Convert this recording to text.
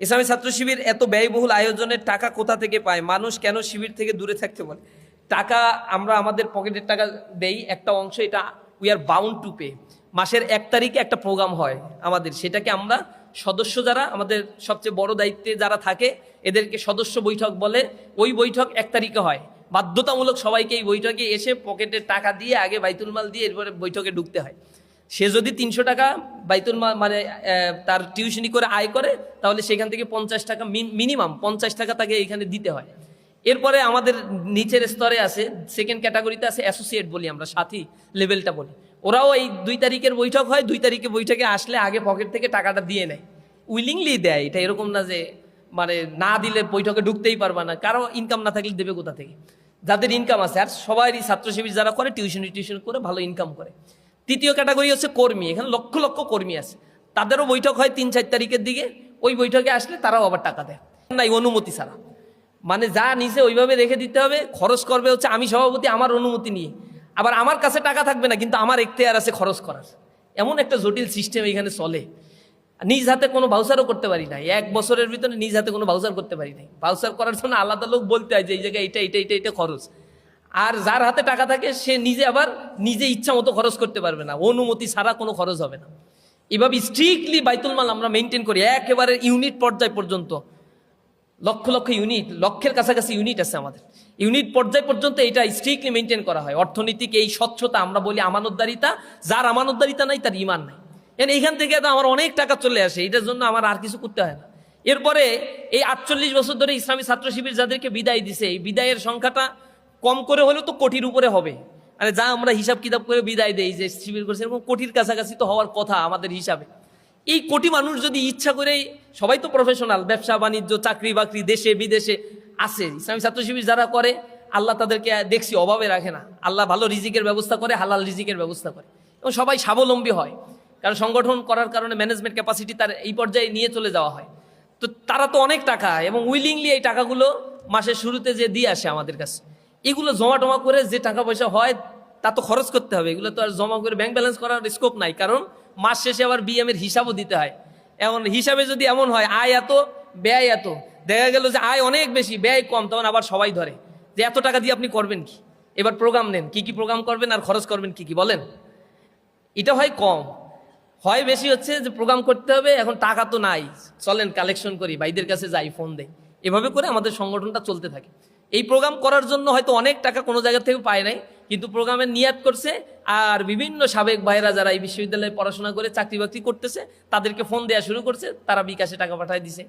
ইসলামী ছাত্র শিবির এত ব্যয়বহুল আয়োজনের টাকা কোথা থেকে পায়? মানুষ কেন শিবির থেকে দূরে থাকতে বলে? টাকা আমরা আমাদের পকেটের টাকা দেই, একটা অংশ, এটা we are bound to pay. মাসের 1 তারিখে একটা প্রোগ্রাম হয় আমাদের, সেটাকে আমরা সদস্য যারা আমাদের সবচেয়ে বড় দায়িত্বে যারা থাকে এদেরকে সদস্য বৈঠক বলে। ওই বৈঠক 1 তারিখে হয়, বাধ্যতামূলক সবাইকে এই বৈঠকে এসে পকেটের টাকা দিয়ে আগে বাইতুল মাল দিয়ে এরপরে বৈঠকে ঢুকতে হয়। সে যদি 300 টাকা বাইতুল মাল মানে তার টিউশনি করে আয় করে, তাহলে সেখান থেকে 50 টাকা মিনিমাম 50 টাকা তাকে এখানে দিতে হয়। এরপরে আমাদের নিচের স্তরে আছে, সেকেন্ড ক্যাটাগরিতে আছে অ্যাসোসিয়েট বলি আমরা, সাথী লেভেলটা বলি। ওরাও এই 2 তারিখের বৈঠক হয়, 2 তারিখে বৈঠকে আসলে আগে পকেট থেকে টাকাটা দিয়ে নেয়, উইলিংলি দেয়। এটা এরকম না যে মানে না দিলে বৈঠকে ঢুকতেই পারবা না, কারো ইনকাম না থাকলে দেবে কোথা থেকে? যাদের ইনকাম আছে, আর সবারই ছাত্র শিবির যারা করে টিউশন করে ভালো ইনকাম করে। তৃতীয় ক্যাটাগরি হচ্ছে কর্মী, এখানে লক্ষ লক্ষ কর্মী আছে, তাদেরও বৈঠক হয় 3-4 তারিখের দিকে। ওই বৈঠকে আসলে তারাও আবার টাকা দেয় নাই অনুমতি ছাড়া, মানে যা নিচে ওইভাবে রেখে দিতে হবে। খরচ করবে হচ্ছে আমি সভাপতি, আমার অনুমতি নিয়ে। আবার আমার কাছে টাকা থাকবে না, কিন্তু আমার এখতিয়ার আছে খরচ করার। এমন একটা জটিল সিস্টেম এখানে চলে। নিজ হাতে কোনো ভাউচারও করতে পারি নাই, 1 বছরের ভিতরে নিজ হাতে কোনো ভাউচার করতে পারি নাই। ভাউচার করার জন্য আলাদা লোক বলতে হয় যে এই জায়গায় এটা খরচ। আর যার হাতে টাকা থাকে সে নিজে আবার নিজে ইচ্ছা মতো খরচ করতে পারবে না, অনুমতি ছাড়া কোনো খরচ হবে না। এভাবে স্ট্রিক্টলি বাইতুল মাল আমরা মেনটেন করি, একেবারে ইউনিট পর্যায় পর্যন্ত। লক্ষ লক্ষ ইউনিট, লক্ষের কাছাকাছি ইউনিট আছে আমাদের। ইউনিট পর্যায় পর্যন্ত এটা স্ট্রিক্টলি মেনটেন করা হয়। অর্থনৈতিক এই স্বচ্ছতা আমরা বলি আমানতদারিতা। যার আমানতদারিতা নাই তার ইমান নাই। এইখান থেকে তো আমার অনেক টাকা চলে আসে, এটার জন্য আমার আর কিছু করতে হয় না। এরপরে এই 48 বছর ধরে ইসলামী ছাত্র শিবির যাদেরকে বিদায় দিছে, এই বিদায়ের সংখ্যাটা কম করে হলেও তো কোটির উপরে হবে। আরে যা আমরা হিসাব কিতাব করে বিদায় দেই যে শিবির করছে, এরকম কোটির কাছাকাছি তো হওয়ার কথা আমাদের হিসাবে। এই কোটি মানুষ যদি ইচ্ছা করে, সবাই তো প্রফেশনাল, ব্যবসা বাণিজ্য চাকরি বাকরি দেশে বিদেশে আছে। ইসলামী ছাত্র শিবির যারা করে, আল্লাহ তাদেরকে দেখছি অভাবে রাখে না। আল্লাহ ভালো রিজিকের ব্যবস্থা করে, হালাল রিজিকের ব্যবস্থা করে, এবং সবাই স্বাবলম্বী হয়। কারণ সংগঠন করার কারণে ম্যানেজমেন্ট ক্যাপাসিটি তার এই পর্যায়ে নিয়ে চলে যাওয়া হয়। তো তারা তো অনেক টাকা এবং উইলিংলি এই টাকাগুলো মাসের শুরুতে যে দিয়ে আসে আমাদের কাছে। এগুলো জমা টমা করে যে টাকা পয়সা হয় তা তো খরচ করতে হবে। এগুলো তো আর জমা করে ব্যাংক ব্যালেন্স করার স্কোপ নাই, কারণ মাস শেষে আবার বিএমের হিসাবও দিতে হয়। এমন হিসাবে যদি এমন হয় আয় এত ব্যয় এত, দেখা গেল যে আয় অনেক বেশি ব্যয় কম, তখন আবার সবাই ধরে যে এত টাকা দিয়ে আপনি করবেন কি? এবার প্রোগ্রাম নেন, কি কি প্রোগ্রাম করবেন আর খরচ করবেন কি কি বলেন? এটা হয় কম, হয় বেশি হচ্ছে যে প্রোগ্রাম করতে হবে, এখন টাকা তো নাই, চলেন কালেকশন করি, ভাইদের কাছে যাই, ফোন দেই। এভাবে করে আমাদের সংগঠনটা চলতে থাকে। এই প্রোগ্রাম করার জন্য হয়তো অনেক টাকা কোনো জায়গা থেকে পায় নাই, কিন্তু প্রোগ্রামের নিয়াত করছে। আর বিভিন্ন সাবেক ভাইরা যারা এই বিশ্ববিদ্যালয়ে পড়াশোনা করে চাকরি বাকরি করতেছে, তাদেরকে ফোন দেওয়া শুরু করছে, তারা বিকাশে টাকা পাঠায় দিছে।